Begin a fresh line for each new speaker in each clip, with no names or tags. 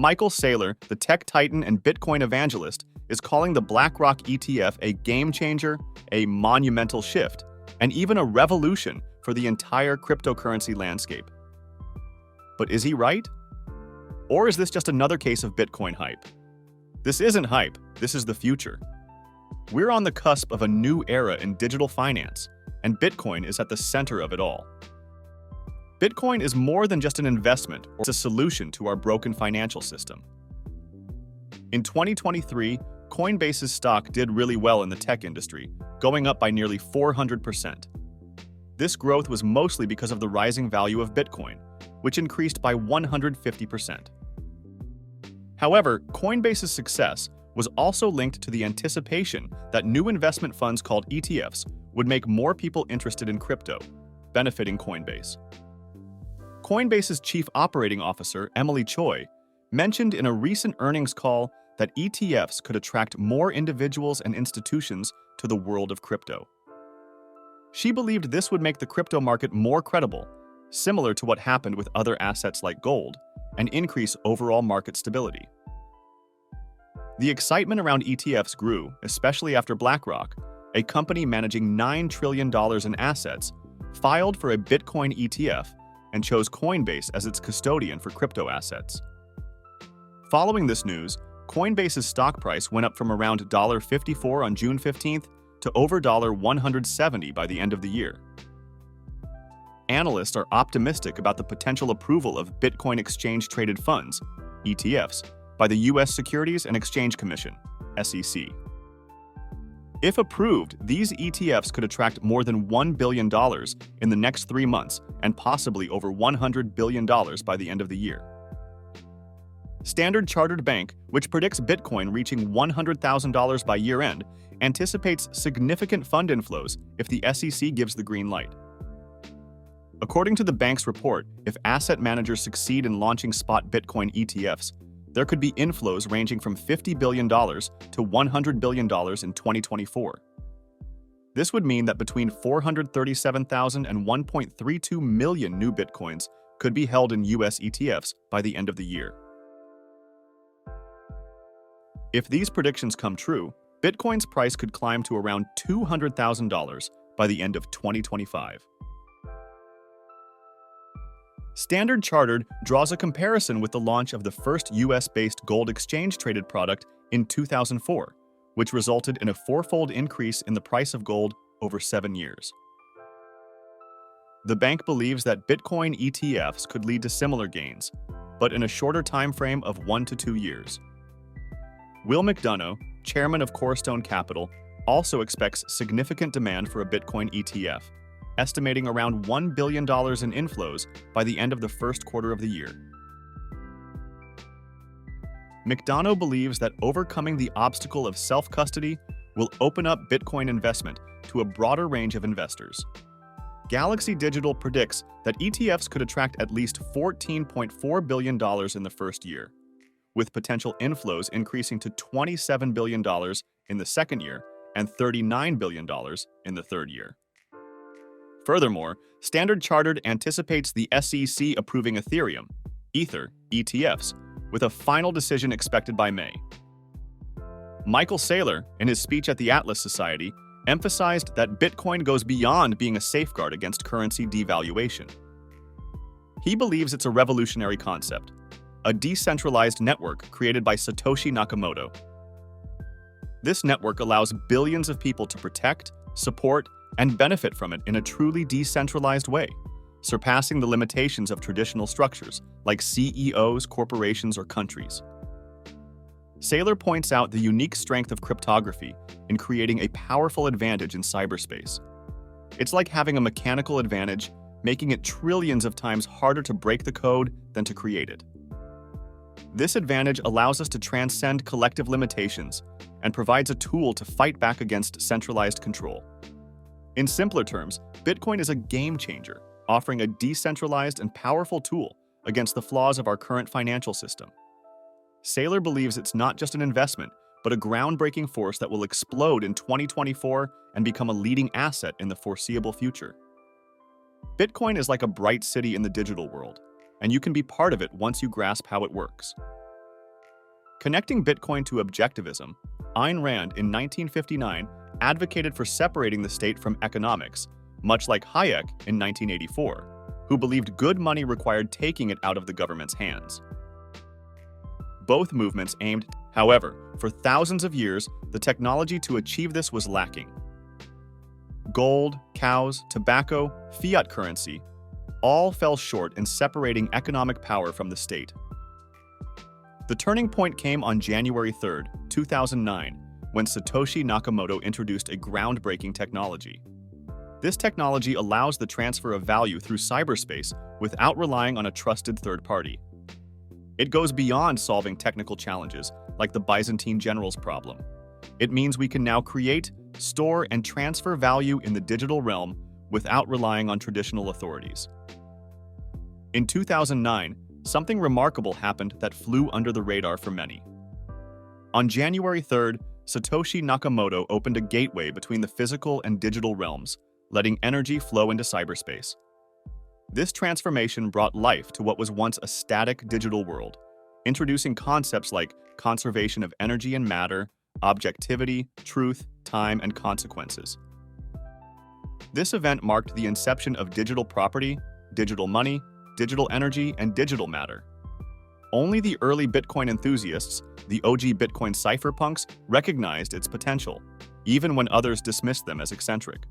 Michael Saylor, the tech titan and Bitcoin evangelist, is calling the BlackRock ETF a game changer, a monumental shift, and even a revolution for the entire cryptocurrency landscape. But is he right? Or is this just another case of Bitcoin hype? This isn't hype, this is the future. We're on the cusp of a new era in digital finance, and Bitcoin is at the center of it all. Bitcoin is more than just an investment or a solution to our broken financial system. In 2023, Coinbase's stock did really well in the tech industry, going up by nearly 400%. This growth was mostly because of the rising value of Bitcoin, which increased by 150%. However, Coinbase's success was also linked to the anticipation that new investment funds called ETFs would make more people interested in crypto, benefiting Coinbase. Coinbase's Chief Operating Officer, Emily Choi, mentioned in a recent earnings call that ETFs could attract more individuals and institutions to the world of crypto. She believed this would make the crypto market more credible, similar to what happened with other assets like gold, and increase overall market stability. The excitement around ETFs grew, especially after BlackRock, a company managing $9 trillion in assets, filed for a Bitcoin ETF and chose Coinbase as its custodian for crypto assets. Following this news, Coinbase's stock price went up from around $54 on June 15th to over $170 by the end of the year. Analysts are optimistic about the potential approval of Bitcoin exchange-traded funds, ETFs, by the U.S. Securities and Exchange Commission, SEC. If approved, these ETFs could attract more than $1 billion in the next 3 months and possibly over $100 billion by the end of the year. Standard Chartered Bank, which predicts Bitcoin reaching $100,000 by year-end, anticipates significant fund inflows if the SEC gives the green light. According to the bank's report, if asset managers succeed in launching spot Bitcoin ETFs, there could be inflows ranging from $50 billion to $100 billion in 2024. This would mean that between 437,000 and 1.32 million new Bitcoins could be held in US ETFs by the end of the year. If these predictions come true, Bitcoin's price could climb to around $200,000 by the end of 2025. Standard Chartered draws a comparison with the launch of the first US-based gold exchange-traded product in 2004, which resulted in a fourfold increase in the price of gold over 7 years. The bank believes that Bitcoin ETFs could lead to similar gains, but in a shorter time frame of 1 to 2 years. Will McDonough, chairman of Cornerstone Capital, also expects significant demand for a Bitcoin ETF, estimating around $1 billion in inflows by the end of the first quarter of the year. McDonough believes that overcoming the obstacle of self-custody will open up Bitcoin investment to a broader range of investors. Galaxy Digital predicts that ETFs could attract at least $14.4 billion in the first year, with potential inflows increasing to $27 billion in the second year and $39 billion in the third year. Furthermore, Standard Chartered anticipates the SEC approving Ethereum, Ether, ETFs, with a final decision expected by May. Michael Saylor, in his speech at the Atlas Society, emphasized that Bitcoin goes beyond being a safeguard against currency devaluation. He believes it's a revolutionary concept, a decentralized network created by Satoshi Nakamoto. This network allows billions of people to protect, support, and benefit from it in a truly decentralized way, surpassing the limitations of traditional structures like CEOs, corporations, or countries. Saylor points out the unique strength of cryptography in creating a powerful advantage in cyberspace. It's like having a mechanical advantage, making it trillions of times harder to break the code than to create it. This advantage allows us to transcend collective limitations and provides a tool to fight back against centralized control. In simpler terms, Bitcoin is a game changer, offering a decentralized and powerful tool against the flaws of our current financial system. Saylor believes it's not just an investment, but a groundbreaking force that will explode in 2024 and become a leading asset in the foreseeable future. Bitcoin is like a bright city in the digital world, and you can be part of it once you grasp how it works. Connecting Bitcoin to objectivism, Ayn Rand in 1959 advocated for separating the state from economics, much like Hayek in 1984, who believed good money required taking it out of the government's hands. Both movements aimed, however, for thousands of years, the technology to achieve this was lacking. Gold, cows, tobacco, fiat currency, all fell short in separating economic power from the state. The turning point came on January 3, 2009, when Satoshi Nakamoto introduced a groundbreaking technology. This technology allows the transfer of value through cyberspace without relying on a trusted third party. It goes beyond solving technical challenges like the Byzantine generals problem. It means we can now create, store, and transfer value in the digital realm without relying on traditional authorities. In 2009, something remarkable happened that flew under the radar for many. On January 3rd, Satoshi Nakamoto opened a gateway between the physical and digital realms, letting energy flow into cyberspace. This transformation brought life to what was once a static digital world, introducing concepts like conservation of energy and matter, objectivity, truth, time, and consequences. This event marked the inception of digital property, digital money, digital energy, and digital matter. Only the early Bitcoin enthusiasts, the OG Bitcoin cypherpunks, recognized its potential, even when others dismissed them as eccentric.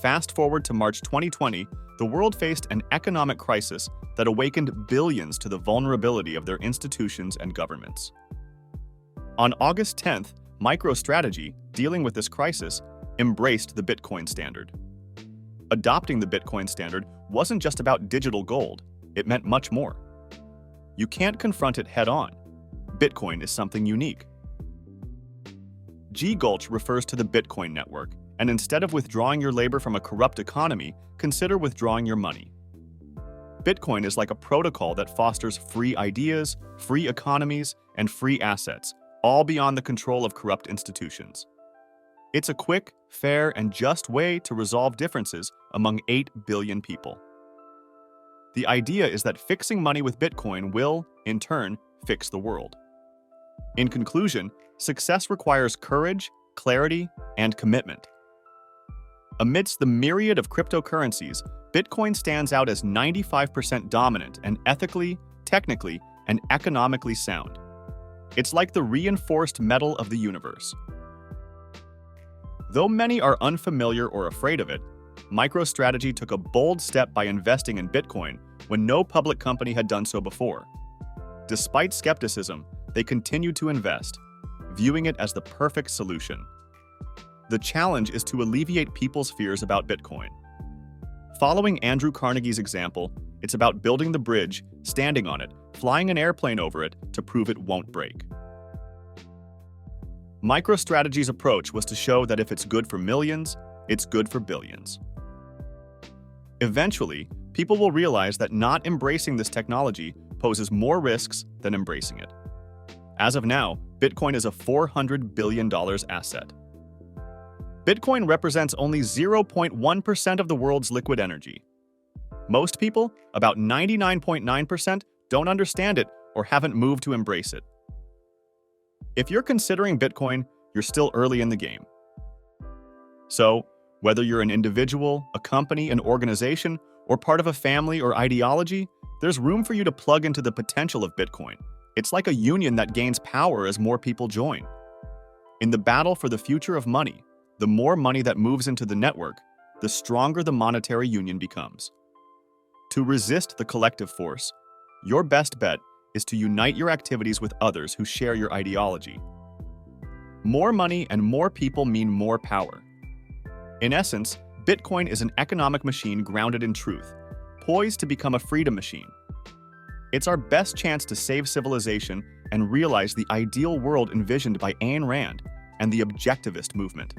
Fast forward to March 2020, the world faced an economic crisis that awakened billions to the vulnerability of their institutions and governments. On August 10th, MicroStrategy, dealing with this crisis, embraced the Bitcoin standard. Adopting the Bitcoin standard wasn't just about digital gold, it meant much more. You can't confront it head-on. Bitcoin is something unique. G-Gulch refers to the Bitcoin network, and instead of withdrawing your labor from a corrupt economy, consider withdrawing your money. Bitcoin is like a protocol that fosters free ideas, free economies, and free assets, all beyond the control of corrupt institutions. It's a quick, fair, and just way to resolve differences among 8 billion people. The idea is that fixing money with Bitcoin will, in turn, fix the world. In conclusion, success requires courage, clarity, and commitment. Amidst the myriad of cryptocurrencies, Bitcoin stands out as 95% dominant and ethically, technically, and economically sound. It's like the reinforced metal of the universe. Though many are unfamiliar or afraid of it, MicroStrategy took a bold step by investing in Bitcoin when no public company had done so before. Despite skepticism, they continued to invest, viewing it as the perfect solution. The challenge is to alleviate people's fears about Bitcoin. Following Andrew Carnegie's example, it's about building the bridge, standing on it, flying an airplane over it to prove it won't break. MicroStrategy's approach was to show that if it's good for millions, it's good for billions. Eventually, people will realize that not embracing this technology poses more risks than embracing it. As of now, Bitcoin is a $400 billion asset. Bitcoin represents only 0.1% of the world's liquid energy. Most people, about 99.9%, don't understand it or haven't moved to embrace it. If you're considering Bitcoin, you're still early in the game. So, whether you're an individual, a company, an organization, or part of a family or ideology, there's room for you to plug into the potential of Bitcoin. It's like a union that gains power as more people join. In the battle for the future of money, the more money that moves into the network, the stronger the monetary union becomes. To resist the collective force, your best bet is to unite your activities with others who share your ideology. More money and more people mean more power. In essence, Bitcoin is an economic machine grounded in truth, poised to become a freedom machine. It's our best chance to save civilization and realize the ideal world envisioned by Ayn Rand and the objectivist movement.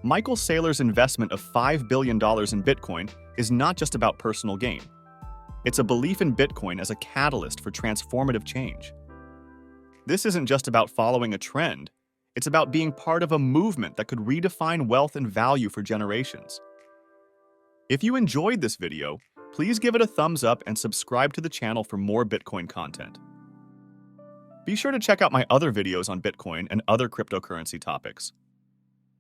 Michael Saylor's investment of $5 billion in Bitcoin is not just about personal gain. It's a belief in Bitcoin as a catalyst for transformative change. This isn't just about following a trend. It's about being part of a movement that could redefine wealth and value for generations. If you enjoyed this video, please give it a thumbs up and subscribe to the channel for more Bitcoin content. Be sure to check out my other videos on Bitcoin and other cryptocurrency topics.